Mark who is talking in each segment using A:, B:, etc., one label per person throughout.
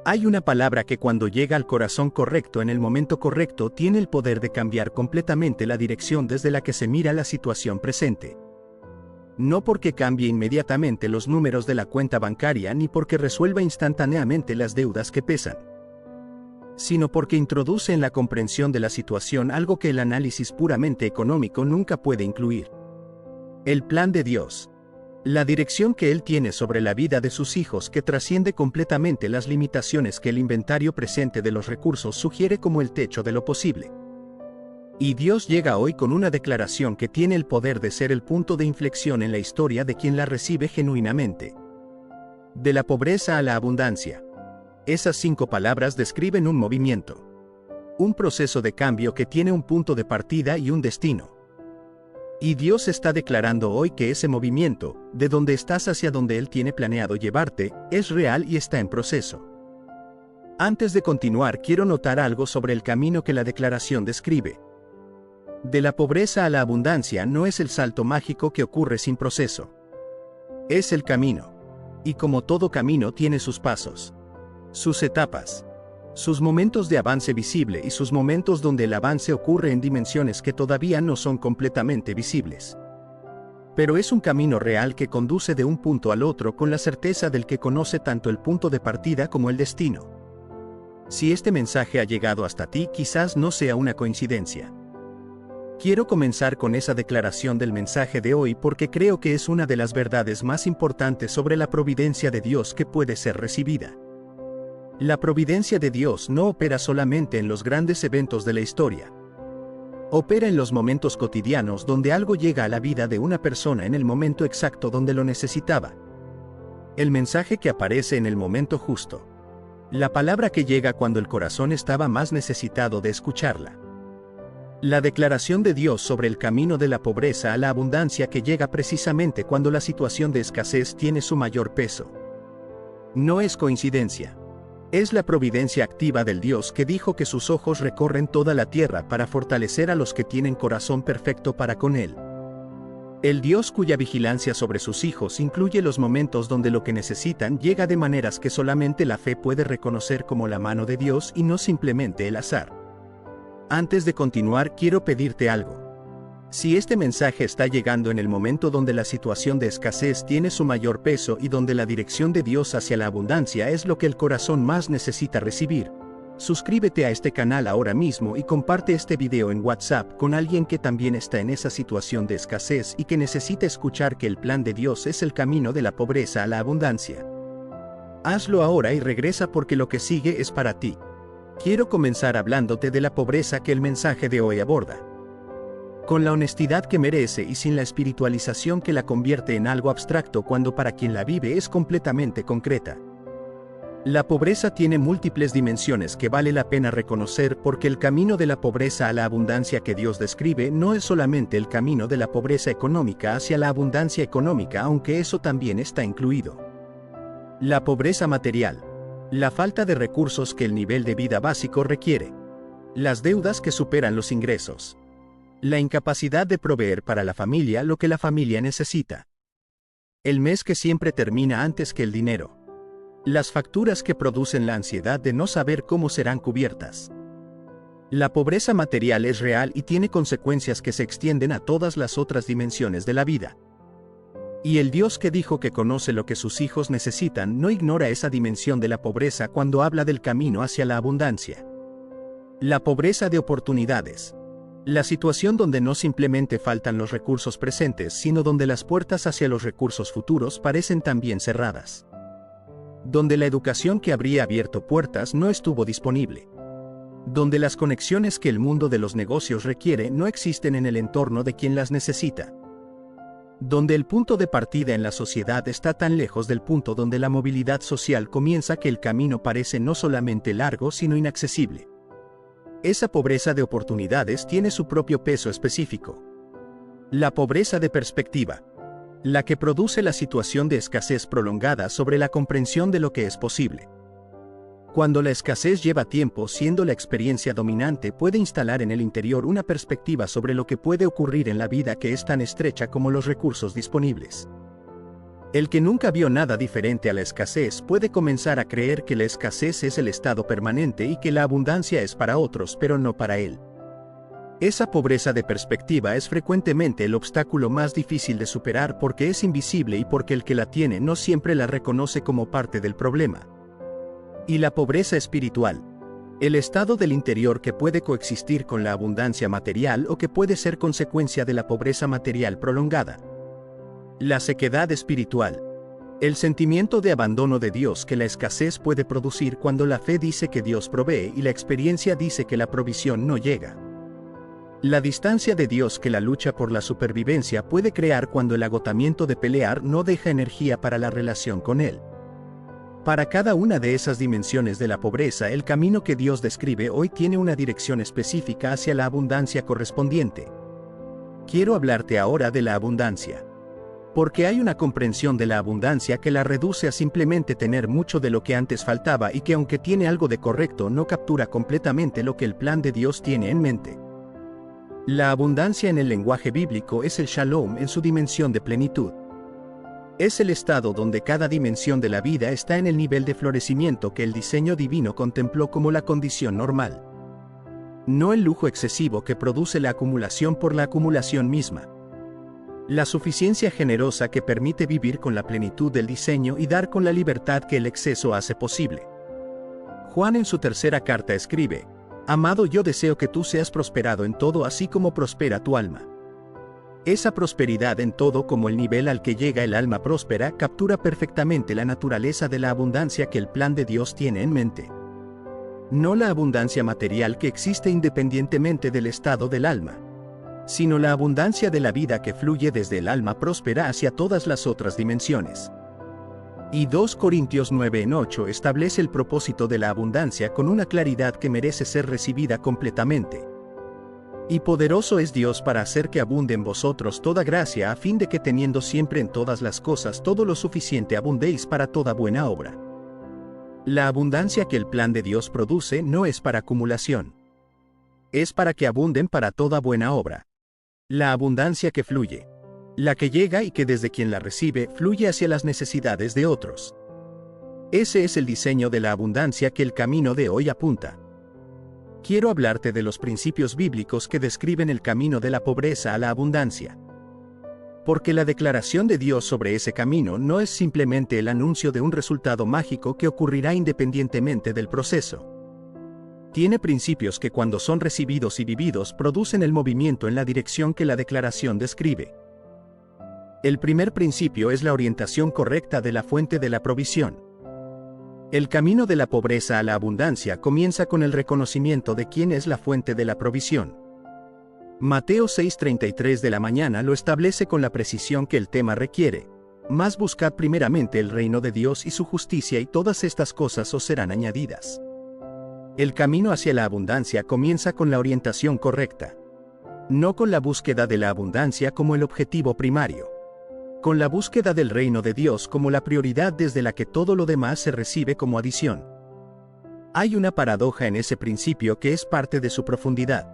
A: Hay una palabra que cuando llega al corazón correcto en el momento correcto tiene el poder de cambiar completamente la dirección desde la que se mira la situación presente. No porque cambie inmediatamente los números de la cuenta bancaria ni porque resuelva instantáneamente las deudas que pesan, sino porque introduce en la comprensión de la situación algo que el análisis puramente económico nunca puede incluir. El plan de Dios. La dirección que Él tiene sobre la vida de sus hijos que trasciende completamente las limitaciones que el inventario presente de los recursos sugiere como el techo de lo posible. Y Dios llega hoy con una declaración que tiene el poder de ser el punto de inflexión en la historia de quien la recibe genuinamente. De la pobreza a la abundancia. Esas 5 palabras describen un movimiento. Un proceso de cambio que tiene un punto de partida y un destino. Y Dios está declarando hoy que ese movimiento, de donde estás hacia donde Él tiene planeado llevarte, es real y está en proceso. Antes de continuar, quiero notar algo sobre el camino que la declaración describe. De la pobreza a la abundancia no es el salto mágico que ocurre sin proceso. Es el camino. Y como todo camino tiene sus pasos, sus etapas, sus momentos de avance visible y sus momentos donde el avance ocurre en dimensiones que todavía no son completamente visibles. Pero es un camino real que conduce de un punto al otro con la certeza del que conoce tanto el punto de partida como el destino. Si este mensaje ha llegado hasta ti, quizás no sea una coincidencia. Quiero comenzar con esa declaración del mensaje de hoy porque creo que es una de las verdades más importantes sobre la providencia de Dios que puede ser recibida. La providencia de Dios no opera solamente en los grandes eventos de la historia. Opera en los momentos cotidianos donde algo llega a la vida de una persona en el momento exacto donde lo necesitaba. El mensaje que aparece en el momento justo. La palabra que llega cuando el corazón estaba más necesitado de escucharla. La declaración de Dios sobre el camino de la pobreza a la abundancia que llega precisamente cuando la situación de escasez tiene su mayor peso. No es coincidencia. Es la providencia activa del Dios que dijo que sus ojos recorren toda la tierra para fortalecer a los que tienen corazón perfecto para con Él. El Dios cuya vigilancia sobre sus hijos incluye los momentos donde lo que necesitan llega de maneras que solamente la fe puede reconocer como la mano de Dios y no simplemente el azar. Antes de continuar, quiero pedirte algo. Si este mensaje está llegando en el momento donde la situación de escasez tiene su mayor peso y donde la dirección de Dios hacia la abundancia es lo que el corazón más necesita recibir, suscríbete a este canal ahora mismo y comparte este video en WhatsApp con alguien que también está en esa situación de escasez y que necesita escuchar que el plan de Dios es el camino de la pobreza a la abundancia. Hazlo ahora y regresa porque lo que sigue es para ti. Quiero comenzar hablándote de la pobreza que el mensaje de hoy aborda. Con la honestidad que merece y sin la espiritualización que la convierte en algo abstracto cuando para quien la vive es completamente concreta. La pobreza tiene múltiples dimensiones que vale la pena reconocer porque el camino de la pobreza a la abundancia que Dios describe no es solamente el camino de la pobreza económica hacia la abundancia económica, aunque eso también está incluido. La pobreza material. La falta de recursos que el nivel de vida básico requiere. Las deudas que superan los ingresos. La incapacidad de proveer para la familia lo que la familia necesita. El mes que siempre termina antes que el dinero. Las facturas que producen la ansiedad de no saber cómo serán cubiertas. La pobreza material es real y tiene consecuencias que se extienden a todas las otras dimensiones de la vida. Y el Dios que dijo que conoce lo que sus hijos necesitan no ignora esa dimensión de la pobreza cuando habla del camino hacia la abundancia. La pobreza de oportunidades. La situación donde no simplemente faltan los recursos presentes, sino donde las puertas hacia los recursos futuros parecen también cerradas. Donde la educación que habría abierto puertas no estuvo disponible. Donde las conexiones que el mundo de los negocios requiere no existen en el entorno de quien las necesita. Donde el punto de partida en la sociedad está tan lejos del punto donde la movilidad social comienza que el camino parece no solamente largo sino inaccesible. Esa pobreza de oportunidades tiene su propio peso específico. La pobreza de perspectiva. La que produce la situación de escasez prolongada sobre la comprensión de lo que es posible. Cuando la escasez lleva tiempo siendo la experiencia dominante, puede instalar en el interior una perspectiva sobre lo que puede ocurrir en la vida que es tan estrecha como los recursos disponibles. El que nunca vio nada diferente a la escasez puede comenzar a creer que la escasez es el estado permanente y que la abundancia es para otros pero no para él. Esa pobreza de perspectiva es frecuentemente el obstáculo más difícil de superar porque es invisible y porque el que la tiene no siempre la reconoce como parte del problema. Y la pobreza espiritual. El estado del interior que puede coexistir con la abundancia material o que puede ser consecuencia de la pobreza material prolongada. La sequedad espiritual. El sentimiento de abandono de Dios que la escasez puede producir cuando la fe dice que Dios provee y la experiencia dice que la provisión no llega. La distancia de Dios que la lucha por la supervivencia puede crear cuando el agotamiento de pelear no deja energía para la relación con Él. Para cada una de esas dimensiones de la pobreza, el camino que Dios describe hoy tiene una dirección específica hacia la abundancia correspondiente. Quiero hablarte ahora de la abundancia. Porque hay una comprensión de la abundancia que la reduce a simplemente tener mucho de lo que antes faltaba y que aunque tiene algo de correcto no captura completamente lo que el plan de Dios tiene en mente. La abundancia en el lenguaje bíblico es el shalom en su dimensión de plenitud. Es el estado donde cada dimensión de la vida está en el nivel de florecimiento que el diseño divino contempló como la condición normal. No el lujo excesivo que produce la acumulación por la acumulación misma. La suficiencia generosa que permite vivir con la plenitud del diseño y dar con la libertad que el exceso hace posible. Juan en su tercera carta escribe: Amado, yo deseo que tú seas prosperado en todo así como prospera tu alma. Esa prosperidad en todo como el nivel al que llega el alma próspera captura perfectamente la naturaleza de la abundancia que el plan de Dios tiene en mente. No la abundancia material que existe independientemente del estado del alma, sino la abundancia de la vida que fluye desde el alma próspera hacia todas las otras dimensiones. Y 2 Corintios 9:8 establece el propósito de la abundancia con una claridad que merece ser recibida completamente. Y poderoso es Dios para hacer que abunde en vosotros toda gracia a fin de que teniendo siempre en todas las cosas todo lo suficiente abundéis para toda buena obra. La abundancia que el plan de Dios produce no es para acumulación. Es para que abunden para toda buena obra. La abundancia que fluye. La que llega y que desde quien la recibe fluye hacia las necesidades de otros. Ese es el diseño de la abundancia que el camino de hoy apunta. Quiero hablarte de los principios bíblicos que describen el camino de la pobreza a la abundancia. Porque la declaración de Dios sobre ese camino no es simplemente el anuncio de un resultado mágico que ocurrirá independientemente del proceso. Tiene principios que cuando son recibidos y vividos producen el movimiento en la dirección que la declaración describe. El primer principio es la orientación correcta de la fuente de la provisión. El camino de la pobreza a la abundancia comienza con el reconocimiento de quién es la fuente de la provisión. Mateo 6:33 de la mañana lo establece con la precisión que el tema requiere. Mas buscad primeramente el reino de Dios y su justicia y todas estas cosas os serán añadidas. El camino hacia la abundancia comienza con la orientación correcta. No con la búsqueda de la abundancia como el objetivo primario. Con la búsqueda del reino de Dios como la prioridad desde la que todo lo demás se recibe como adición. Hay una paradoja en ese principio que es parte de su profundidad.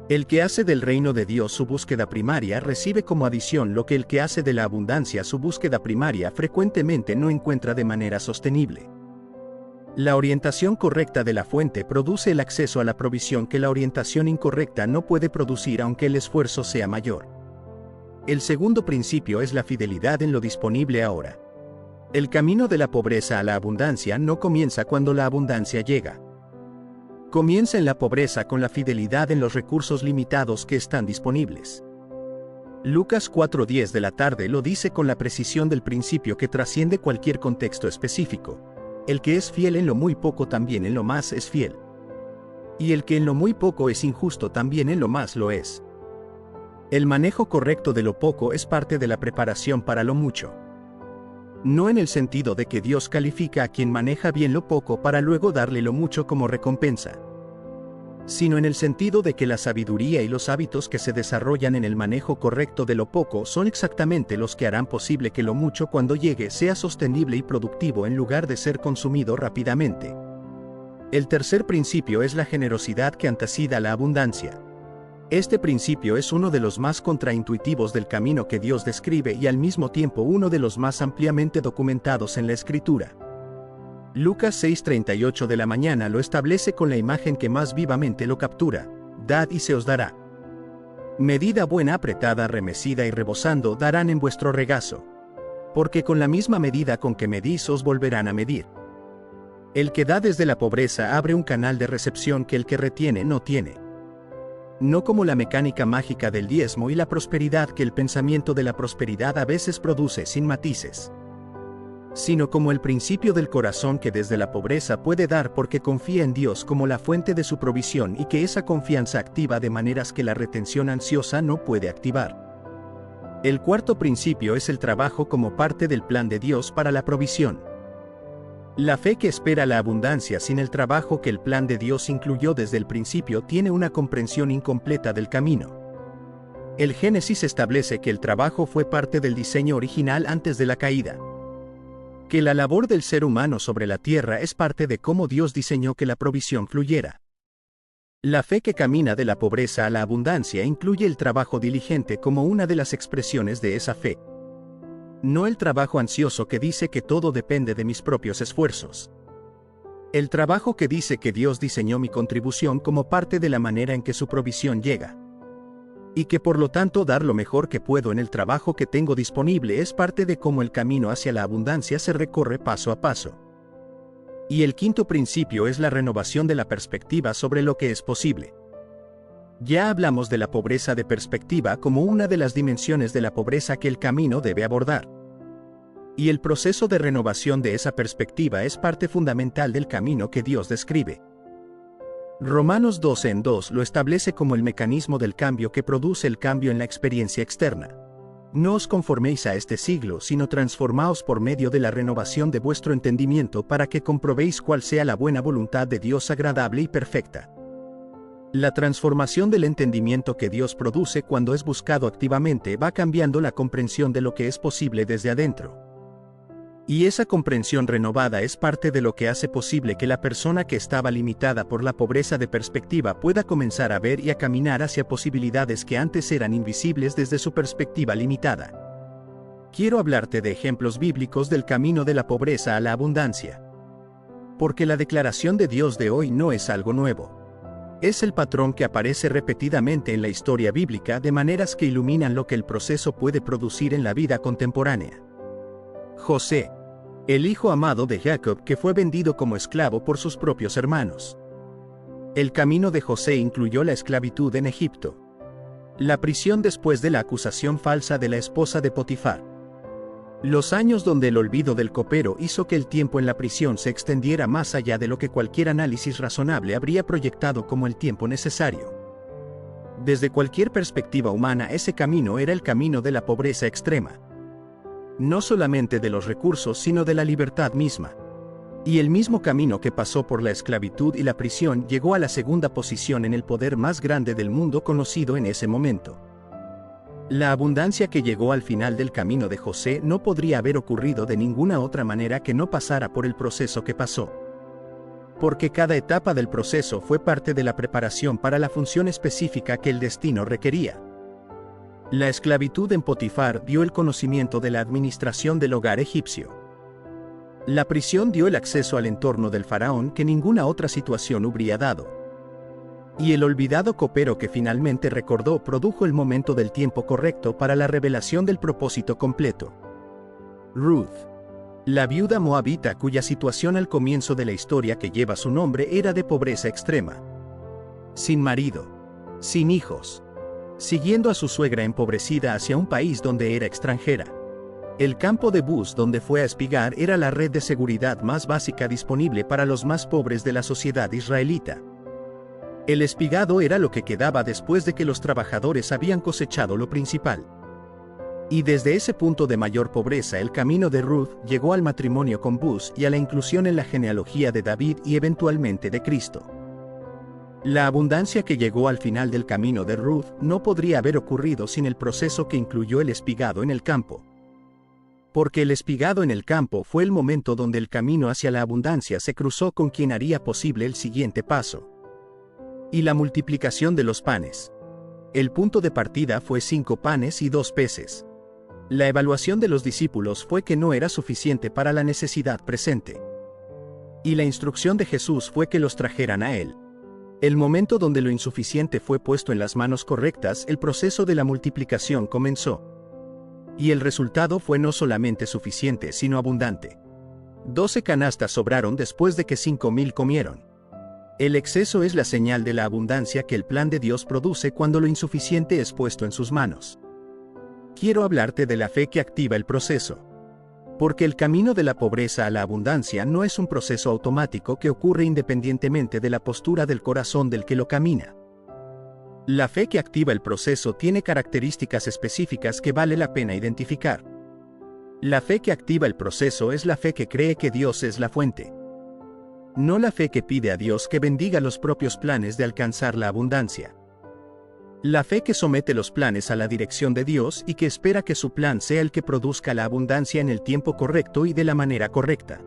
A: El que hace del reino de Dios su búsqueda primaria recibe como adición lo que el que hace de la abundancia su búsqueda primaria frecuentemente no encuentra de manera sostenible. La orientación correcta de la fuente produce el acceso a la provisión que la orientación incorrecta no puede producir aunque el esfuerzo sea mayor. El segundo principio es la fidelidad en lo disponible ahora. El camino de la pobreza a la abundancia no comienza cuando la abundancia llega. Comienza en la pobreza con la fidelidad en los recursos limitados que están disponibles. Lucas 4:10 de la tarde lo dice con la precisión del principio que trasciende cualquier contexto específico. El que es fiel en lo muy poco también en lo más es fiel. Y el que en lo muy poco es injusto también en lo más lo es. El manejo correcto de lo poco es parte de la preparación para lo mucho. No en el sentido de que Dios califica a quien maneja bien lo poco para luego darle lo mucho como recompensa, sino en el sentido de que la sabiduría y los hábitos que se desarrollan en el manejo correcto de lo poco son exactamente los que harán posible que lo mucho cuando llegue sea sostenible y productivo en lugar de ser consumido rápidamente. El tercer principio es la generosidad que anteceda la abundancia. Este principio es uno de los más contraintuitivos del camino que Dios describe y al mismo tiempo uno de los más ampliamente documentados en la Escritura. Lucas 6:38 de la mañana lo establece con la imagen que más vivamente lo captura: dad y se os dará. Medida buena, apretada, remecida y rebosando darán en vuestro regazo. Porque con la misma medida con que medís os volverán a medir. El que da desde la pobreza abre un canal de recepción que el que retiene no tiene. No como la mecánica mágica del diezmo y la prosperidad que el pensamiento de la prosperidad a veces produce sin matices, sino como el principio del corazón que desde la pobreza puede dar porque confía en Dios como la fuente de su provisión y que esa confianza activa de maneras que la retención ansiosa no puede activar. El cuarto principio es el trabajo como parte del plan de Dios para la provisión. La fe que espera la abundancia sin el trabajo que el plan de Dios incluyó desde el principio tiene una comprensión incompleta del camino. El Génesis establece que el trabajo fue parte del diseño original antes de la caída. Que la labor del ser humano sobre la tierra es parte de cómo Dios diseñó que la provisión fluyera. La fe que camina de la pobreza a la abundancia incluye el trabajo diligente como una de las expresiones de esa fe. No el trabajo ansioso que dice que todo depende de mis propios esfuerzos. El trabajo que dice que Dios diseñó mi contribución como parte de la manera en que su provisión llega. Y que por lo tanto dar lo mejor que puedo en el trabajo que tengo disponible es parte de cómo el camino hacia la abundancia se recorre paso a paso. Y el quinto principio es la renovación de la perspectiva sobre lo que es posible. Ya hablamos de la pobreza de perspectiva como una de las dimensiones de la pobreza que el camino debe abordar. Y el proceso de renovación de esa perspectiva es parte fundamental del camino que Dios describe. Romanos 12:2 lo establece como el mecanismo del cambio que produce el cambio en la experiencia externa. No os conforméis a este siglo, sino transformaos por medio de la renovación de vuestro entendimiento para que comprobéis cuál sea la buena voluntad de Dios agradable y perfecta. La transformación del entendimiento que Dios produce cuando es buscado activamente va cambiando la comprensión de lo que es posible desde adentro. Y esa comprensión renovada es parte de lo que hace posible que la persona que estaba limitada por la pobreza de perspectiva pueda comenzar a ver y a caminar hacia posibilidades que antes eran invisibles desde su perspectiva limitada. Quiero hablarte de ejemplos bíblicos del camino de la pobreza a la abundancia. Porque la declaración de Dios de hoy no es algo nuevo. Es el patrón que aparece repetidamente en la historia bíblica de maneras que iluminan lo que el proceso puede producir en la vida contemporánea. José, el hijo amado de Jacob que fue vendido como esclavo por sus propios hermanos. El camino de José incluyó la esclavitud en Egipto. La prisión después de la acusación falsa de la esposa de Potifar. Los años donde el olvido del copero hizo que el tiempo en la prisión se extendiera más allá de lo que cualquier análisis razonable habría proyectado como el tiempo necesario. Desde cualquier perspectiva humana, ese camino era el camino de la pobreza extrema. No solamente de los recursos, sino de la libertad misma. Y el mismo camino que pasó por la esclavitud y la prisión llegó a la segunda posición en el poder más grande del mundo conocido en ese momento. La abundancia que llegó al final del camino de José no podría haber ocurrido de ninguna otra manera que no pasara por el proceso que pasó. Porque cada etapa del proceso fue parte de la preparación para la función específica que el destino requería. La esclavitud en Potifar dio el conocimiento de la administración del hogar egipcio. La prisión dio el acceso al entorno del faraón que ninguna otra situación hubiera dado. Y el olvidado copero que finalmente recordó produjo el momento del tiempo correcto para la revelación del propósito completo. Ruth, la viuda moabita cuya situación al comienzo de la historia que lleva su nombre era de pobreza extrema. Sin marido, sin hijos, siguiendo a su suegra empobrecida hacia un país donde era extranjera. El campo de Bus donde fue a espigar era la red de seguridad más básica disponible para los más pobres de la sociedad israelita. El espigado era lo que quedaba después de que los trabajadores habían cosechado lo principal. Y desde ese punto de mayor pobreza el camino de Ruth llegó al matrimonio con Bus y a la inclusión en la genealogía de David y eventualmente de Cristo. La abundancia que llegó al final del camino de Ruth no podría haber ocurrido sin el proceso que incluyó el espigado en el campo. Porque el espigado en el campo fue el momento donde el camino hacia la abundancia se cruzó con quien haría posible el siguiente paso. Y la multiplicación de los panes. El punto de partida fue 5 panes y 2 peces. La evaluación de los discípulos fue que no era suficiente para la necesidad presente. Y la instrucción de Jesús fue que los trajeran a Él. El momento donde lo insuficiente fue puesto en las manos correctas, el proceso de la multiplicación comenzó. Y el resultado fue no solamente suficiente, sino abundante. 12 canastas sobraron después de que 5,000 comieron. El exceso es la señal de la abundancia que el plan de Dios produce cuando lo insuficiente es puesto en sus manos. Quiero hablarte de la fe que activa el proceso. Porque el camino de la pobreza a la abundancia no es un proceso automático que ocurre independientemente de la postura del corazón del que lo camina. La fe que activa el proceso tiene características específicas que vale la pena identificar. La fe que activa el proceso es la fe que cree que Dios es la fuente. No la fe que pide a Dios que bendiga los propios planes de alcanzar la abundancia. La fe que somete los planes a la dirección de Dios y que espera que su plan sea el que produzca la abundancia en el tiempo correcto y de la manera correcta.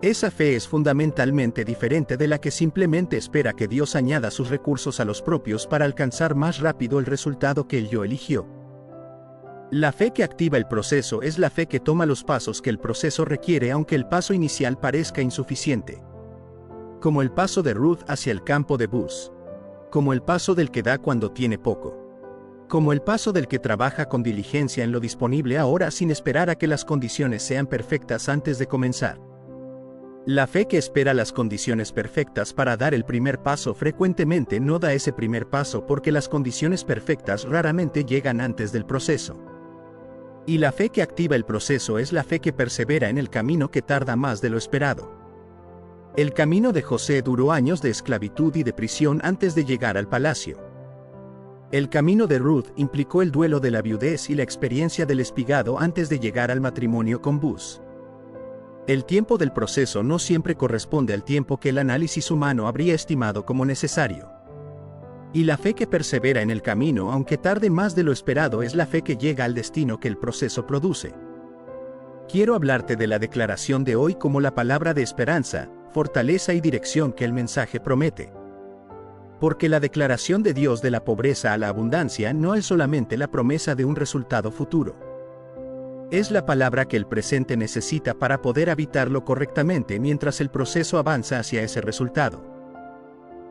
A: Esa fe es fundamentalmente diferente de la que simplemente espera que Dios añada sus recursos a los propios para alcanzar más rápido el resultado que Él yo eligió. La fe que activa el proceso es la fe que toma los pasos que el proceso requiere aunque el paso inicial parezca insuficiente. Como el paso de Ruth hacia el campo de Buz. Como el paso del que da cuando tiene poco. Como el paso del que trabaja con diligencia en lo disponible ahora sin esperar a que las condiciones sean perfectas antes de comenzar. La fe que espera las condiciones perfectas para dar el primer paso frecuentemente no da ese primer paso porque las condiciones perfectas raramente llegan antes del proceso. Y la fe que activa el proceso es la fe que persevera en el camino que tarda más de lo esperado. El camino de José duró años de esclavitud y de prisión antes de llegar al palacio. El camino de Ruth implicó el duelo de la viudez y la experiencia del espigado antes de llegar al matrimonio con Buz. El tiempo del proceso no siempre corresponde al tiempo que el análisis humano habría estimado como necesario. Y la fe que persevera en el camino aunque tarde más de lo esperado es la fe que llega al destino que el proceso produce. Quiero hablarte de la declaración de hoy como la palabra de esperanza, fortaleza y dirección que el mensaje promete. Porque la declaración de Dios de la pobreza a la abundancia no es solamente la promesa de un resultado futuro. Es la palabra que el presente necesita para poder habitarlo correctamente mientras el proceso avanza hacia ese resultado.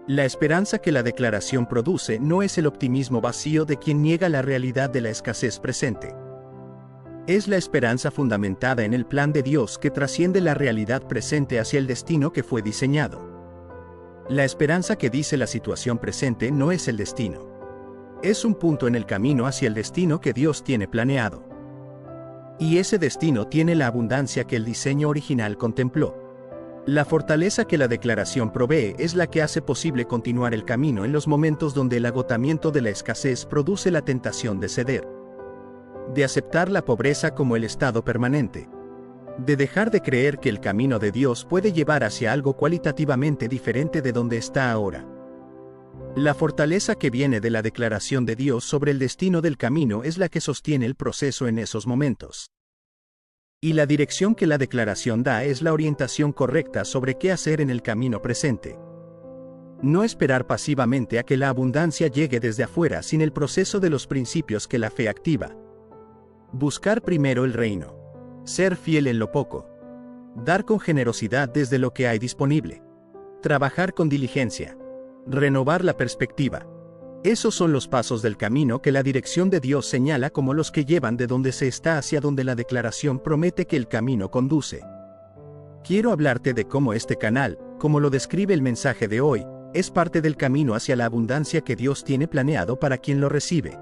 A: La esperanza que la declaración produce no es el optimismo vacío de quien niega la realidad de la escasez presente. Es la esperanza fundamentada en el plan de Dios que trasciende la realidad presente hacia el destino que fue diseñado. La esperanza que dice la situación presente no es el destino. Es un punto en el camino hacia el destino que Dios tiene planeado. Y ese destino tiene la abundancia que el diseño original contempló. La fortaleza que la declaración provee es la que hace posible continuar el camino en los momentos donde el agotamiento de la escasez produce la tentación de ceder. De aceptar la pobreza como el estado permanente. De dejar de creer que el camino de Dios puede llevar hacia algo cualitativamente diferente de donde está ahora. La fortaleza que viene de la declaración de Dios sobre el destino del camino es la que sostiene el proceso en esos momentos. Y la dirección que la declaración da es la orientación correcta sobre qué hacer en el camino presente. No esperar pasivamente a que la abundancia llegue desde afuera sin el proceso de los principios que la fe activa. Buscar primero el reino. Ser fiel en lo poco. Dar con generosidad desde lo que hay disponible. Trabajar con diligencia. Renovar la perspectiva. Esos son los pasos del camino que la dirección de Dios señala como los que llevan de donde se está hacia donde la declaración promete que el camino conduce. Quiero hablarte de cómo este canal, como lo describe el mensaje de hoy, es parte del camino hacia la abundancia que Dios tiene planeado para quien lo recibe.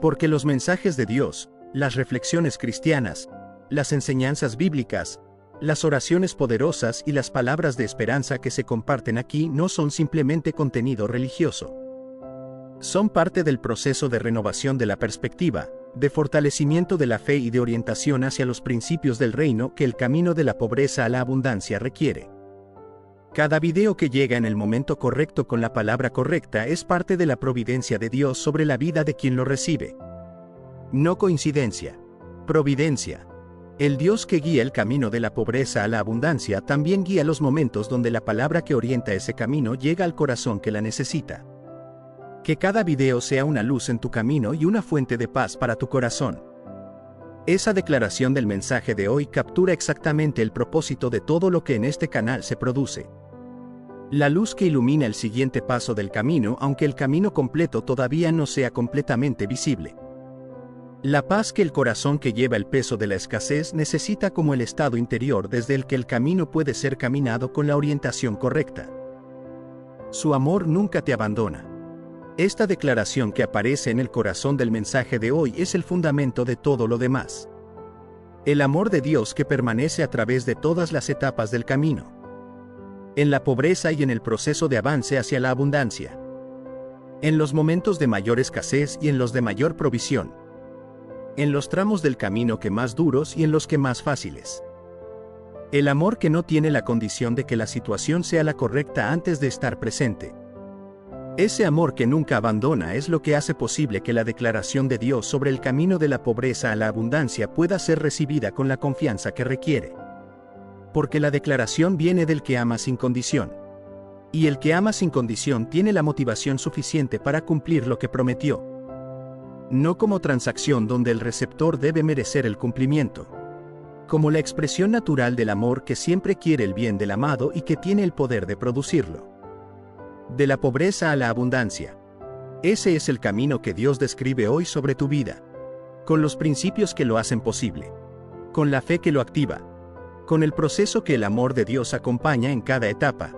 A: Porque los mensajes de Dios, las reflexiones cristianas, las enseñanzas bíblicas, las oraciones poderosas y las palabras de esperanza que se comparten aquí no son simplemente contenido religioso. Son parte del proceso de renovación de la perspectiva, de fortalecimiento de la fe y de orientación hacia los principios del reino que el camino de la pobreza a la abundancia requiere. Cada video que llega en el momento correcto con la palabra correcta es parte de la providencia de Dios sobre la vida de quien lo recibe. No coincidencia. Providencia. El Dios que guía el camino de la pobreza a la abundancia también guía los momentos donde la palabra que orienta ese camino llega al corazón que la necesita. Que cada video sea una luz en tu camino y una fuente de paz para tu corazón. Esa declaración del mensaje de hoy captura exactamente el propósito de todo lo que en este canal se produce. La luz que ilumina el siguiente paso del camino, aunque el camino completo todavía no sea completamente visible. La paz que el corazón que lleva el peso de la escasez necesita como el estado interior desde el que el camino puede ser caminado con la orientación correcta. Su amor nunca te abandona. Esta declaración que aparece en el corazón del mensaje de hoy es el fundamento de todo lo demás. El amor de Dios que permanece a través de todas las etapas del camino. En la pobreza y en el proceso de avance hacia la abundancia. En los momentos de mayor escasez y en los de mayor provisión. En los tramos del camino que más duros y en los que más fáciles. El amor que no tiene la condición de que la situación sea la correcta antes de estar presente. Ese amor que nunca abandona es lo que hace posible que la declaración de Dios sobre el camino de la pobreza a la abundancia pueda ser recibida con la confianza que requiere. Porque la declaración viene del que ama sin condición. Y el que ama sin condición tiene la motivación suficiente para cumplir lo que prometió. No como transacción donde el receptor debe merecer el cumplimiento. Como la expresión natural del amor que siempre quiere el bien del amado y que tiene el poder de producirlo. De la pobreza a la abundancia. Ese es el camino que Dios describe hoy sobre tu vida. Con los principios que lo hacen posible. Con la fe que lo activa. Con el proceso que el amor de Dios acompaña en cada etapa.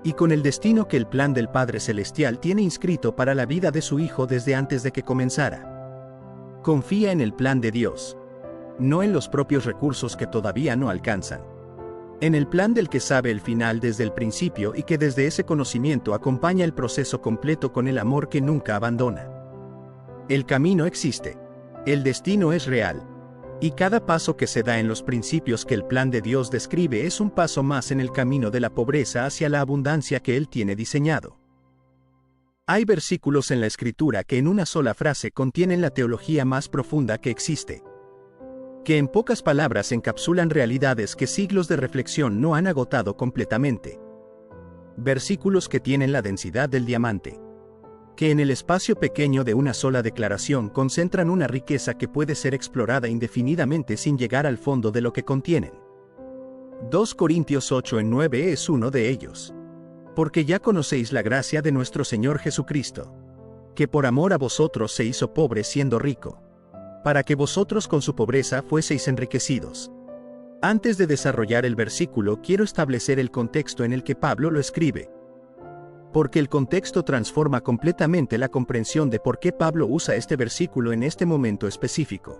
A: Y con el destino que el plan del Padre Celestial tiene inscrito para la vida de su Hijo desde antes de que comenzara. Confía en el plan de Dios. No en los propios recursos que todavía no alcanzan. En el plan del que sabe el final desde el principio y que desde ese conocimiento acompaña el proceso completo con el amor que nunca abandona. El camino existe. El destino es real. Y cada paso que se da en los principios que el plan de Dios describe es un paso más en el camino de la pobreza hacia la abundancia que Él tiene diseñado. Hay versículos en la Escritura que en una sola frase contienen la teología más profunda que existe. Que en pocas palabras encapsulan realidades que siglos de reflexión no han agotado completamente. Versículos que tienen la densidad del diamante. Que en el espacio pequeño de una sola declaración concentran una riqueza que puede ser explorada indefinidamente sin llegar al fondo de lo que contienen. 2 Corintios 8:9 es uno de ellos. Porque ya conocéis la gracia de nuestro Señor Jesucristo, que por amor a vosotros se hizo pobre siendo rico, para que vosotros con su pobreza fueseis enriquecidos. Antes de desarrollar el versículo, quiero establecer el contexto en el que Pablo lo escribe. Porque el contexto transforma completamente la comprensión de por qué Pablo usa este versículo en este momento específico.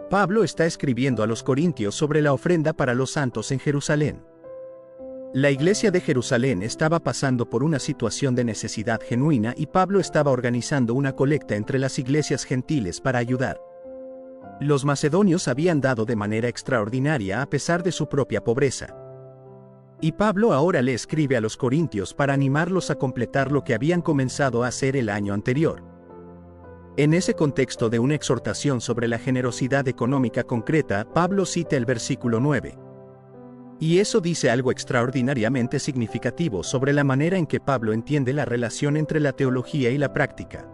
A: Pablo está escribiendo a los corintios sobre la ofrenda para los santos en Jerusalén. La iglesia de Jerusalén estaba pasando por una situación de necesidad genuina y Pablo estaba organizando una colecta entre las iglesias gentiles para ayudar. Los macedonios habían dado de manera extraordinaria a pesar de su propia pobreza. Y Pablo ahora le escribe a los corintios para animarlos a completar lo que habían comenzado a hacer el año anterior. En ese contexto de una exhortación sobre la generosidad económica concreta, Pablo cita el versículo 9. Y eso dice algo extraordinariamente significativo sobre la manera en que Pablo entiende la relación entre la teología y la práctica.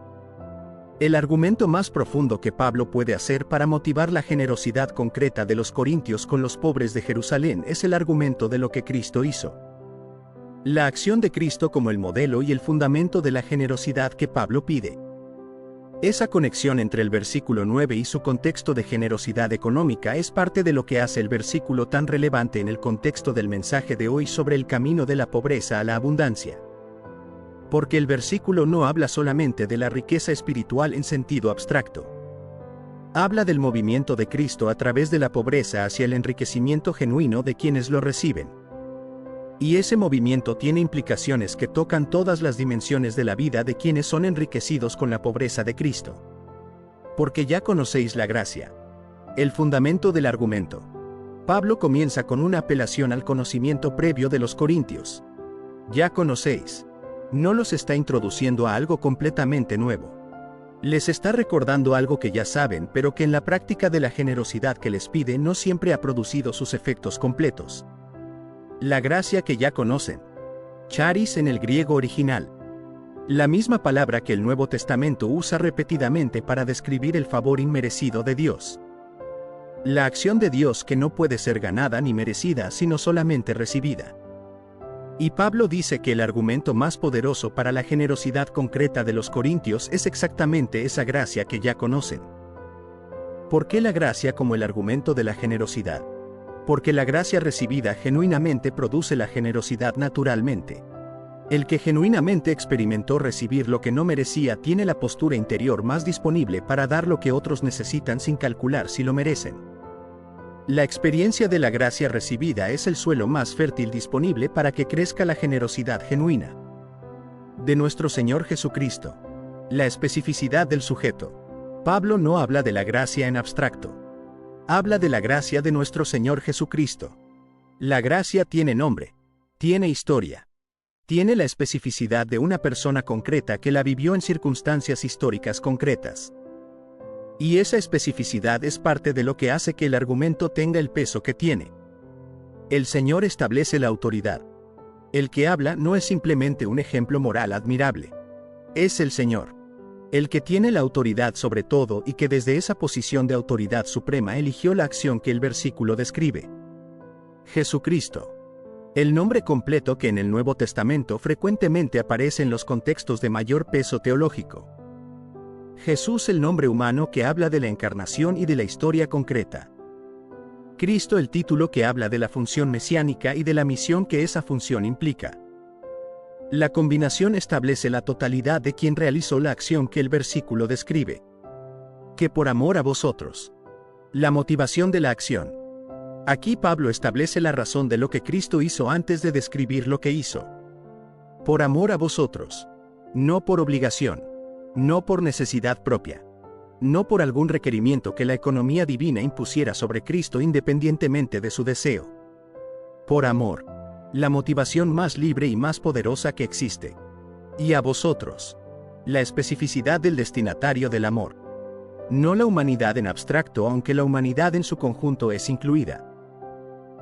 A: El argumento más profundo que Pablo puede hacer para motivar la generosidad concreta de los corintios con los pobres de Jerusalén es el argumento de lo que Cristo hizo. La acción de Cristo como el modelo y el fundamento de la generosidad que Pablo pide. Esa conexión entre el versículo 9 y su contexto de generosidad económica es parte de lo que hace el versículo tan relevante en el contexto del mensaje de hoy sobre el camino de la pobreza a la abundancia. Porque el versículo no habla solamente de la riqueza espiritual en sentido abstracto. Habla del movimiento de Cristo a través de la pobreza hacia el enriquecimiento genuino de quienes lo reciben. Y ese movimiento tiene implicaciones que tocan todas las dimensiones de la vida de quienes son enriquecidos con la pobreza de Cristo. Porque ya conocéis la gracia. El fundamento del argumento. Pablo comienza con una apelación al conocimiento previo de los corintios. Ya conocéis. No los está introduciendo a algo completamente nuevo. Les está recordando algo que ya saben, pero que en la práctica de la generosidad que les pide no siempre ha producido sus efectos completos. La gracia que ya conocen. Charis en el griego original. La misma palabra que el Nuevo Testamento usa repetidamente para describir el favor inmerecido de Dios. La acción de Dios que no puede ser ganada ni merecida sino solamente recibida. Y Pablo dice que el argumento más poderoso para la generosidad concreta de los corintios es exactamente esa gracia que ya conocen. ¿Por qué la gracia como el argumento de la generosidad? Porque la gracia recibida genuinamente produce la generosidad naturalmente. El que genuinamente experimentó recibir lo que no merecía tiene la postura interior más disponible para dar lo que otros necesitan sin calcular si lo merecen. La experiencia de la gracia recibida es el suelo más fértil disponible para que crezca la generosidad genuina. De nuestro Señor Jesucristo. La especificidad del sujeto. Pablo no habla de la gracia en abstracto. Habla de la gracia de nuestro Señor Jesucristo. La gracia tiene nombre. Tiene historia. Tiene la especificidad de una persona concreta que la vivió en circunstancias históricas concretas. Y esa especificidad es parte de lo que hace que el argumento tenga el peso que tiene. El Señor establece la autoridad. El que habla no es simplemente un ejemplo moral admirable. Es el Señor. El que tiene la autoridad sobre todo y que desde esa posición de autoridad suprema eligió la acción que el versículo describe. Jesucristo. El nombre completo que en el Nuevo Testamento frecuentemente aparece en los contextos de mayor peso teológico. Jesús, el nombre humano que habla de la encarnación y de la historia concreta. Cristo, el título que habla de la función mesiánica y de la misión que esa función implica. La combinación establece la totalidad de quien realizó la acción que el versículo describe. Que por amor a vosotros. La motivación de la acción. Aquí Pablo establece la razón de lo que Cristo hizo antes de describir lo que hizo. Por amor a vosotros. No por obligación. No por necesidad propia. No por algún requerimiento que la economía divina impusiera sobre Cristo independientemente de su deseo. Por amor. La motivación más libre y más poderosa que existe. Y a vosotros. La especificidad del destinatario del amor. No la humanidad en abstracto, aunque la humanidad en su conjunto es incluida.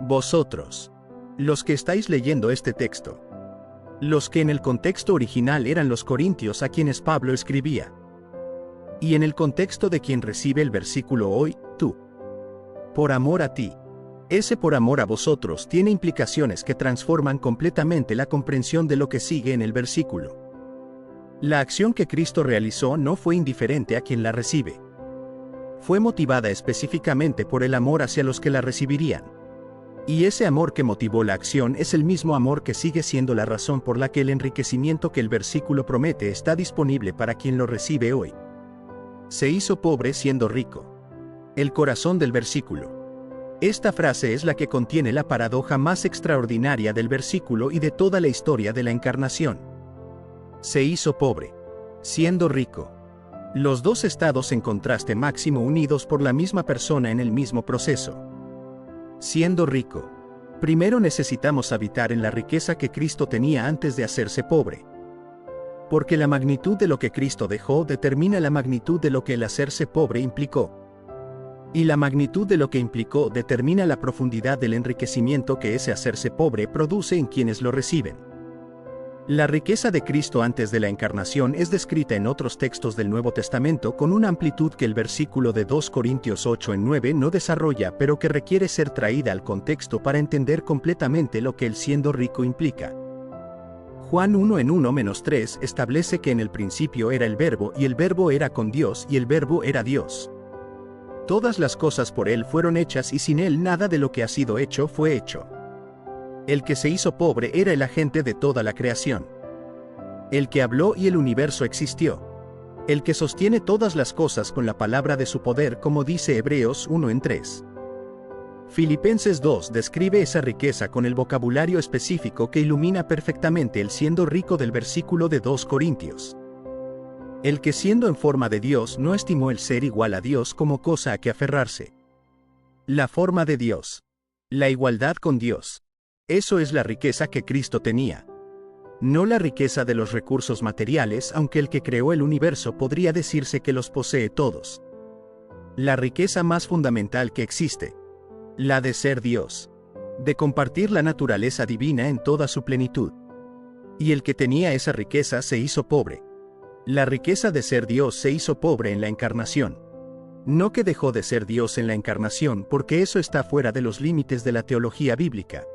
A: Vosotros. Los que estáis leyendo este texto. Los que en el contexto original eran los corintios a quienes Pablo escribía. Y en el contexto de quien recibe el versículo hoy, tú. Por amor a ti. Ese por amor a vosotros tiene implicaciones que transforman completamente la comprensión de lo que sigue en el versículo. La acción que Cristo realizó no fue indiferente a quien la recibe. Fue motivada específicamente por el amor hacia los que la recibirían. Y ese amor que motivó la acción es el mismo amor que sigue siendo la razón por la que el enriquecimiento que el versículo promete está disponible para quien lo recibe hoy. Se hizo pobre siendo rico. El corazón del versículo. Esta frase es la que contiene la paradoja más extraordinaria del versículo y de toda la historia de la encarnación. Se hizo pobre, siendo rico. Los dos estados en contraste máximo unidos por la misma persona en el mismo proceso. Siendo rico. Primero necesitamos habitar en la riqueza que Cristo tenía antes de hacerse pobre. Porque la magnitud de lo que Cristo dejó determina la magnitud de lo que el hacerse pobre implicó. Y la magnitud de lo que implicó determina la profundidad del enriquecimiento que ese hacerse pobre produce en quienes lo reciben. La riqueza de Cristo antes de la encarnación es descrita en otros textos del Nuevo Testamento con una amplitud que el versículo de 2 Corintios 8:9 no desarrolla, pero que requiere ser traída al contexto para entender completamente lo que el siendo rico implica. Juan 1:1-3 establece que en el principio era el Verbo y el Verbo era con Dios y el Verbo era Dios. Todas las cosas por Él fueron hechas y sin Él nada de lo que ha sido hecho fue hecho. El que se hizo pobre era el agente de toda la creación. El que habló y el universo existió. El que sostiene todas las cosas con la palabra de su poder, como dice Hebreos 1:3. Filipenses 2 describe esa riqueza con el vocabulario específico que ilumina perfectamente el siendo rico del versículo de 2 Corintios. El que siendo en forma de Dios no estimó el ser igual a Dios como cosa a que aferrarse. La forma de Dios. La igualdad con Dios. Eso es la riqueza que Cristo tenía. No la riqueza de los recursos materiales, aunque el que creó el universo podría decirse que los posee todos. La riqueza más fundamental que existe. La de ser Dios. De compartir la naturaleza divina en toda su plenitud. Y el que tenía esa riqueza se hizo pobre. La riqueza de ser Dios se hizo pobre en la encarnación. No que dejó de ser Dios en la encarnación, porque eso está fuera de los límites de la teología bíblica,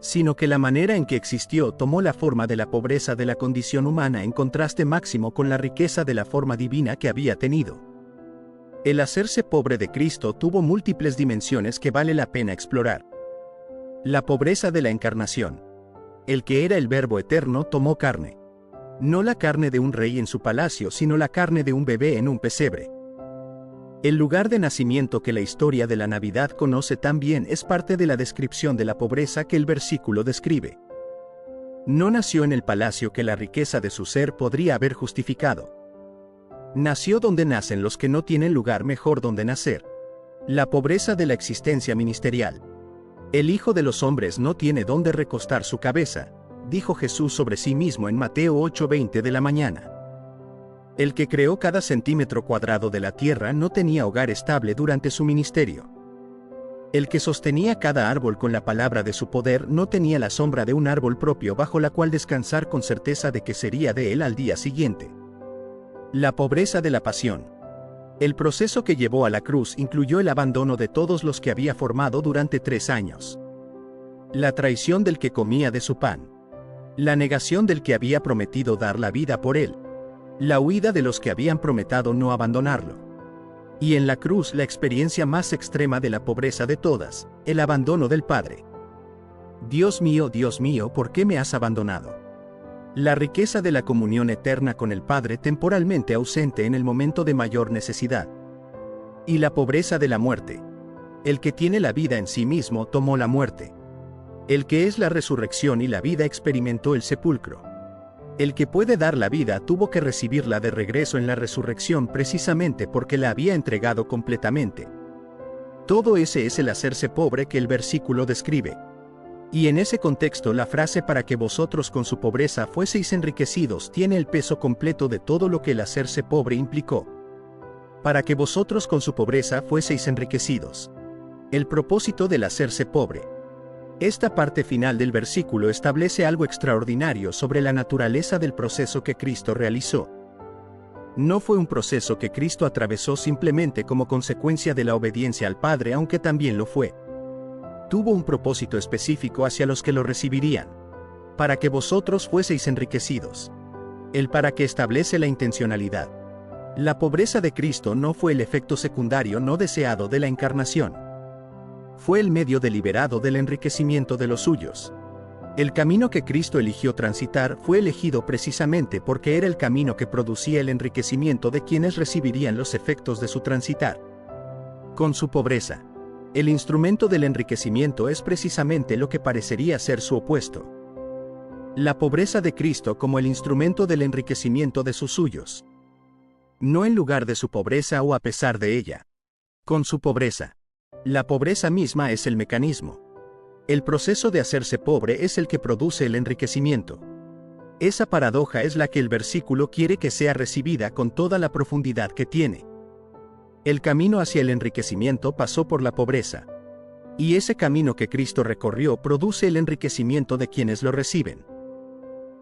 A: sino que la manera en que existió tomó la forma de la pobreza de la condición humana en contraste máximo con la riqueza de la forma divina que había tenido. El hacerse pobre de Cristo tuvo múltiples dimensiones que vale la pena explorar. La pobreza de la encarnación. El que era el Verbo eterno tomó carne. No la carne de un rey en su palacio, sino la carne de un bebé en un pesebre. El lugar de nacimiento que la historia de la Navidad conoce tan bien es parte de la descripción de la pobreza que el versículo describe. No nació en el palacio que la riqueza de su ser podría haber justificado. Nació donde nacen los que no tienen lugar mejor donde nacer. La pobreza de la existencia ministerial. El Hijo de los Hombres no tiene dónde recostar su cabeza, dijo Jesús sobre sí mismo en Mateo 8:20 de la mañana. El que creó cada centímetro cuadrado de la tierra no tenía hogar estable durante su ministerio. El que sostenía cada árbol con la palabra de su poder no tenía la sombra de un árbol propio bajo la cual descansar con certeza de que sería de él al día siguiente. La pobreza de la pasión. El proceso que llevó a la cruz incluyó el abandono de todos los que había formado durante 3 años. La traición del que comía de su pan. La negación del que había prometido dar la vida por él. La huida de los que habían prometido no abandonarlo. Y en la cruz la experiencia más extrema de la pobreza de todas, el abandono del Padre. Dios mío, ¿por qué me has abandonado? La riqueza de la comunión eterna con el Padre temporalmente ausente en el momento de mayor necesidad. Y la pobreza de la muerte. El que tiene la vida en sí mismo tomó la muerte. El que es la resurrección y la vida experimentó el sepulcro. El que puede dar la vida tuvo que recibirla de regreso en la resurrección precisamente porque la había entregado completamente. Todo ese es el hacerse pobre que el versículo describe. Y en ese contexto la frase para que vosotros con su pobreza fueseis enriquecidos tiene el peso completo de todo lo que el hacerse pobre implicó. Para que vosotros con su pobreza fueseis enriquecidos. El propósito del hacerse pobre. Esta parte final del versículo establece algo extraordinario sobre la naturaleza del proceso que Cristo realizó. No fue un proceso que Cristo atravesó simplemente como consecuencia de la obediencia al Padre, aunque también lo fue. Tuvo un propósito específico hacia los que lo recibirían. Para que vosotros fueseis enriquecidos. El para que establece la intencionalidad. La pobreza de Cristo no fue el efecto secundario no deseado de la encarnación. Fue el medio deliberado del enriquecimiento de los suyos. El camino que Cristo eligió transitar fue elegido precisamente porque era el camino que producía el enriquecimiento de quienes recibirían los efectos de su transitar. Con su pobreza. El instrumento del enriquecimiento es precisamente lo que parecería ser su opuesto. La pobreza de Cristo como el instrumento del enriquecimiento de sus suyos. No en lugar de su pobreza o a pesar de ella. Con su pobreza. La pobreza misma es el mecanismo. El proceso de hacerse pobre es el que produce el enriquecimiento. Esa paradoja es la que el versículo quiere que sea recibida con toda la profundidad que tiene. El camino hacia el enriquecimiento pasó por la pobreza. Y ese camino que Cristo recorrió produce el enriquecimiento de quienes lo reciben.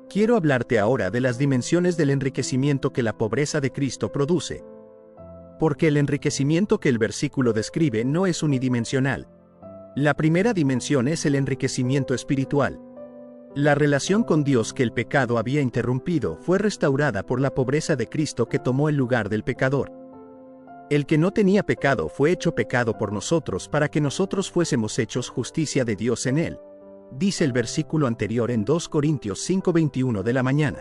A: Quiero hablarte ahora de las dimensiones del enriquecimiento que la pobreza de Cristo produce. Porque el enriquecimiento que el versículo describe no es unidimensional. La primera dimensión es el enriquecimiento espiritual. La relación con Dios que el pecado había interrumpido fue restaurada por la pobreza de Cristo que tomó el lugar del pecador. El que no tenía pecado fue hecho pecado por nosotros para que nosotros fuésemos hechos justicia de Dios en él, dice el versículo anterior en 2 Corintios 5:21 de la mañana.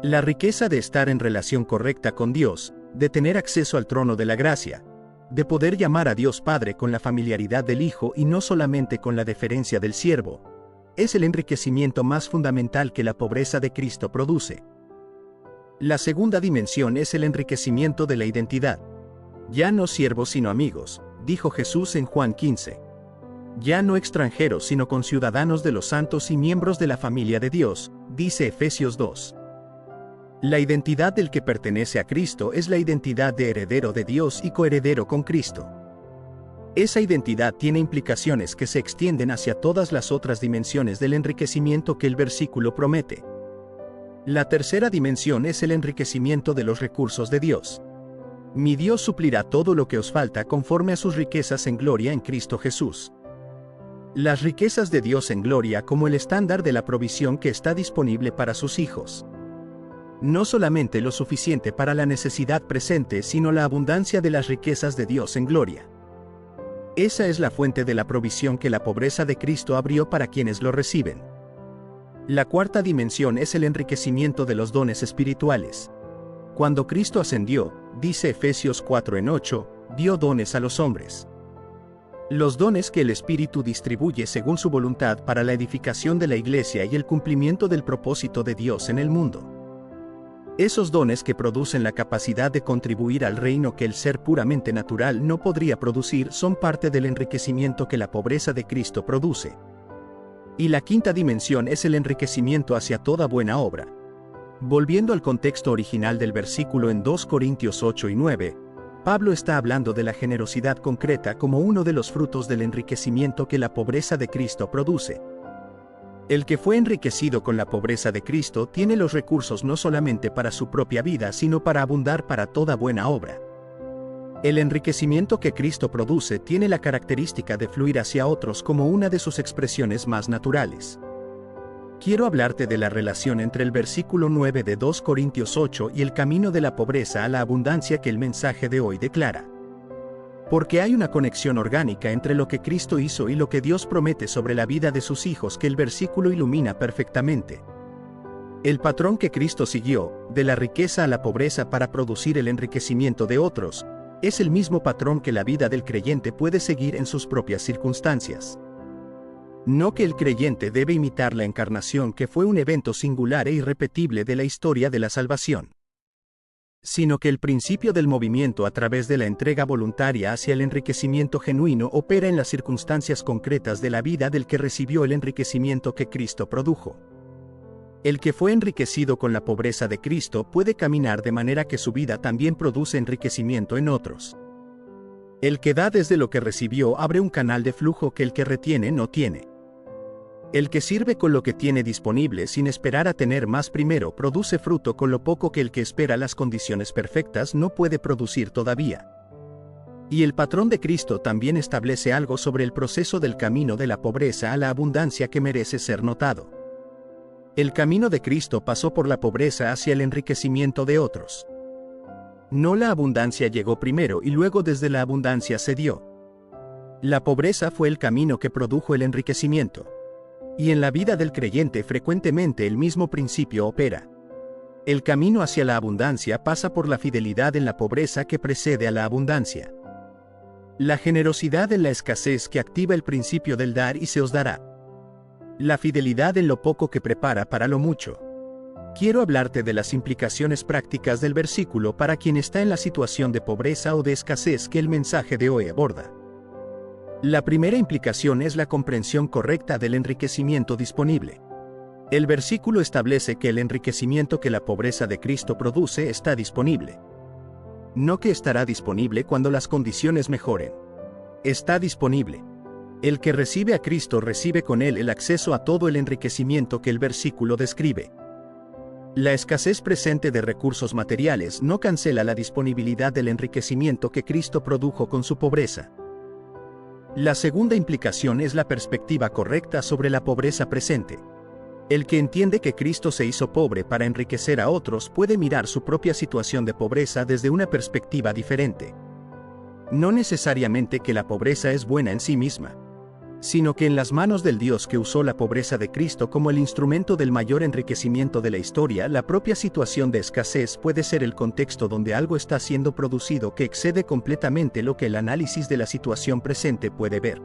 A: La riqueza de estar en relación correcta con Dios, de tener acceso al trono de la gracia, de poder llamar a Dios Padre con la familiaridad del Hijo y no solamente con la deferencia del siervo, es el enriquecimiento más fundamental que la pobreza de Cristo produce. La segunda dimensión es el enriquecimiento de la identidad. Ya no siervos sino amigos, dijo Jesús en Juan 15. Ya no extranjeros sino conciudadanos de los santos y miembros de la familia de Dios, dice Efesios 2. La identidad del que pertenece a Cristo es la identidad de heredero de Dios y coheredero con Cristo. Esa identidad tiene implicaciones que se extienden hacia todas las otras dimensiones del enriquecimiento que el versículo promete. La tercera dimensión es el enriquecimiento de los recursos de Dios. Mi Dios suplirá todo lo que os falta conforme a sus riquezas en gloria en Cristo Jesús. Las riquezas de Dios en gloria como el estándar de la provisión que está disponible para sus hijos. No solamente lo suficiente para la necesidad presente, sino la abundancia de las riquezas de Dios en gloria. Esa es la fuente de la provisión que la pobreza de Cristo abrió para quienes lo reciben. La cuarta dimensión es el enriquecimiento de los dones espirituales. Cuando Cristo ascendió, dice Efesios 4:8, dio dones a los hombres. Los dones que el Espíritu distribuye según su voluntad para la edificación de la Iglesia y el cumplimiento del propósito de Dios en el mundo. Esos dones que producen la capacidad de contribuir al reino que el ser puramente natural no podría producir son parte del enriquecimiento que la pobreza de Cristo produce. Y la quinta dimensión es el enriquecimiento hacia toda buena obra. Volviendo al contexto original del versículo en 2 Corintios 8 y 9, Pablo está hablando de la generosidad concreta como uno de los frutos del enriquecimiento que la pobreza de Cristo produce. El que fue enriquecido con la pobreza de Cristo tiene los recursos no solamente para su propia vida, sino para abundar para toda buena obra. El enriquecimiento que Cristo produce tiene la característica de fluir hacia otros como una de sus expresiones más naturales. Quiero hablarte de la relación entre el versículo 9 de 2 Corintios 8 y el camino de la pobreza a la abundancia que el mensaje de hoy declara. Porque hay una conexión orgánica entre lo que Cristo hizo y lo que Dios promete sobre la vida de sus hijos que el versículo ilumina perfectamente. El patrón que Cristo siguió, de la riqueza a la pobreza para producir el enriquecimiento de otros, es el mismo patrón que la vida del creyente puede seguir en sus propias circunstancias. No que el creyente debe imitar la encarnación, que fue un evento singular e irrepetible de la historia de la salvación, sino que el principio del movimiento a través de la entrega voluntaria hacia el enriquecimiento genuino opera en las circunstancias concretas de la vida del que recibió el enriquecimiento que Cristo produjo. El que fue enriquecido con la pobreza de Cristo puede caminar de manera que su vida también produce enriquecimiento en otros. El que da desde lo que recibió abre un canal de flujo que el que retiene no tiene. El que sirve con lo que tiene disponible sin esperar a tener más primero produce fruto con lo poco que el que espera las condiciones perfectas no puede producir todavía. Y el patrón de Cristo también establece algo sobre el proceso del camino de la pobreza a la abundancia que merece ser notado. El camino de Cristo pasó por la pobreza hacia el enriquecimiento de otros. No la abundancia llegó primero y luego desde la abundancia se dio. La pobreza fue el camino que produjo el enriquecimiento. Y en la vida del creyente frecuentemente el mismo principio opera. El camino hacia la abundancia pasa por la fidelidad en la pobreza que precede a la abundancia. La generosidad en la escasez que activa el principio del dar y se os dará. La fidelidad en lo poco que prepara para lo mucho. Quiero hablarte de las implicaciones prácticas del versículo para quien está en la situación de pobreza o de escasez que el mensaje de hoy aborda. La primera implicación es la comprensión correcta del enriquecimiento disponible. El versículo establece que el enriquecimiento que la pobreza de Cristo produce está disponible. No que estará disponible cuando las condiciones mejoren. Está disponible. El que recibe a Cristo recibe con él el acceso a todo el enriquecimiento que el versículo describe. La escasez presente de recursos materiales no cancela la disponibilidad del enriquecimiento que Cristo produjo con su pobreza. La segunda implicación es la perspectiva correcta sobre la pobreza presente. El que entiende que Cristo se hizo pobre para enriquecer a otros puede mirar su propia situación de pobreza desde una perspectiva diferente. No necesariamente que la pobreza es buena en sí misma, sino que en las manos del Dios que usó la pobreza de Cristo como el instrumento del mayor enriquecimiento de la historia, la propia situación de escasez puede ser el contexto donde algo está siendo producido que excede completamente lo que el análisis de la situación presente puede ver.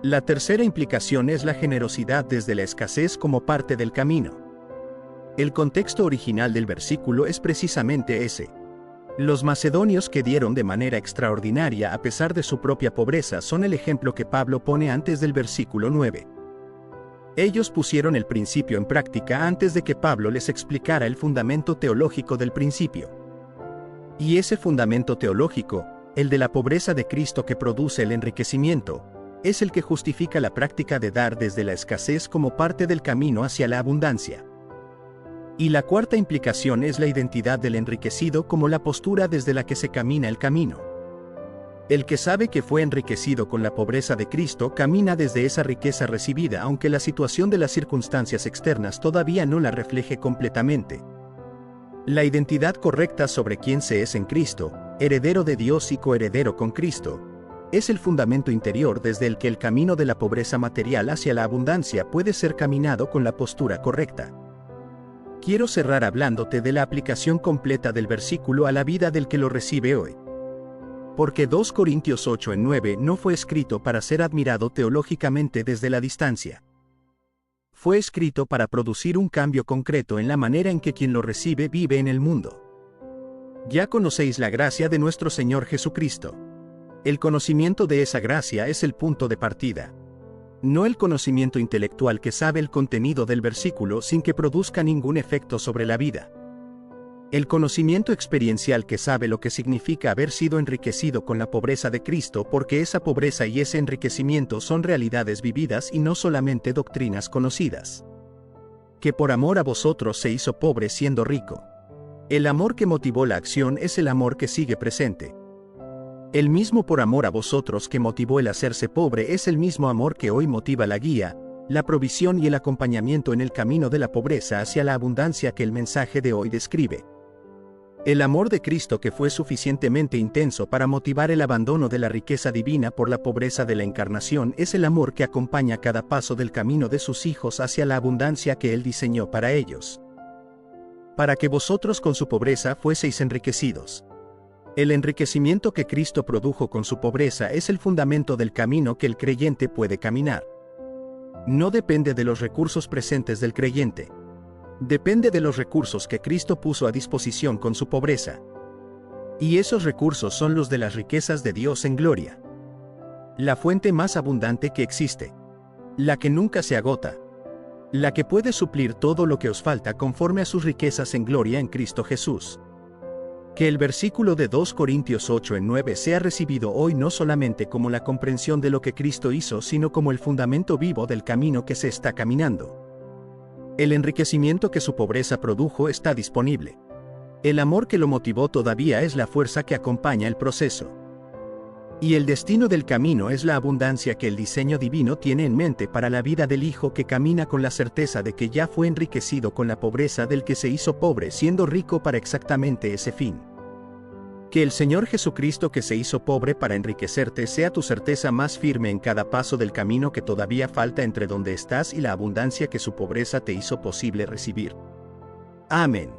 A: La tercera implicación es la generosidad desde la escasez como parte del camino. El contexto original del versículo es precisamente ese. Los macedonios que dieron de manera extraordinaria a pesar de su propia pobreza son el ejemplo que Pablo pone antes del versículo 9. Ellos pusieron el principio en práctica antes de que Pablo les explicara el fundamento teológico del principio. Y ese fundamento teológico, el de la pobreza de Cristo que produce el enriquecimiento, es el que justifica la práctica de dar desde la escasez como parte del camino hacia la abundancia. Y la cuarta implicación es la identidad del enriquecido como la postura desde la que se camina el camino. El que sabe que fue enriquecido con la pobreza de Cristo camina desde esa riqueza recibida aunque la situación de las circunstancias externas todavía no la refleje completamente. La identidad correcta sobre quién se es en Cristo, heredero de Dios y coheredero con Cristo, es el fundamento interior desde el que el camino de la pobreza material hacia la abundancia puede ser caminado con la postura correcta. Quiero cerrar hablándote de la aplicación completa del versículo a la vida del que lo recibe hoy. Porque 2 Corintios 8:9 no fue escrito para ser admirado teológicamente desde la distancia. Fue escrito para producir un cambio concreto en la manera en que quien lo recibe vive en el mundo. Ya conocéis la gracia de nuestro Señor Jesucristo. El conocimiento de esa gracia es el punto de partida. No el conocimiento intelectual que sabe el contenido del versículo sin que produzca ningún efecto sobre la vida. El conocimiento experiencial que sabe lo que significa haber sido enriquecido con la pobreza de Cristo porque esa pobreza y ese enriquecimiento son realidades vividas y no solamente doctrinas conocidas. Que por amor a vosotros se hizo pobre siendo rico. El amor que motivó la acción es el amor que sigue presente. El mismo por amor a vosotros que motivó el hacerse pobre es el mismo amor que hoy motiva la guía, la provisión y el acompañamiento en el camino de la pobreza hacia la abundancia que el mensaje de hoy describe. El amor de Cristo que fue suficientemente intenso para motivar el abandono de la riqueza divina por la pobreza de la encarnación es el amor que acompaña cada paso del camino de sus hijos hacia la abundancia que Él diseñó para ellos. Para que vosotros con su pobreza fueseis enriquecidos. El enriquecimiento que Cristo produjo con su pobreza es el fundamento del camino que el creyente puede caminar. No depende de los recursos presentes del creyente. Depende de los recursos que Cristo puso a disposición con su pobreza. Y esos recursos son los de las riquezas de Dios en gloria. La fuente más abundante que existe. La que nunca se agota. La que puede suplir todo lo que os falta conforme a sus riquezas en gloria en Cristo Jesús. Que el versículo de 2 Corintios 8:9 sea recibido hoy no solamente como la comprensión de lo que Cristo hizo, sino como el fundamento vivo del camino que se está caminando. El enriquecimiento que su pobreza produjo está disponible. El amor que lo motivó todavía es la fuerza que acompaña el proceso. Y el destino del camino es la abundancia que el diseño divino tiene en mente para la vida del Hijo que camina con la certeza de que ya fue enriquecido con la pobreza del que se hizo pobre siendo rico para exactamente ese fin. Que el Señor Jesucristo que se hizo pobre para enriquecerte sea tu certeza más firme en cada paso del camino que todavía falta entre donde estás y la abundancia que su pobreza te hizo posible recibir. Amén.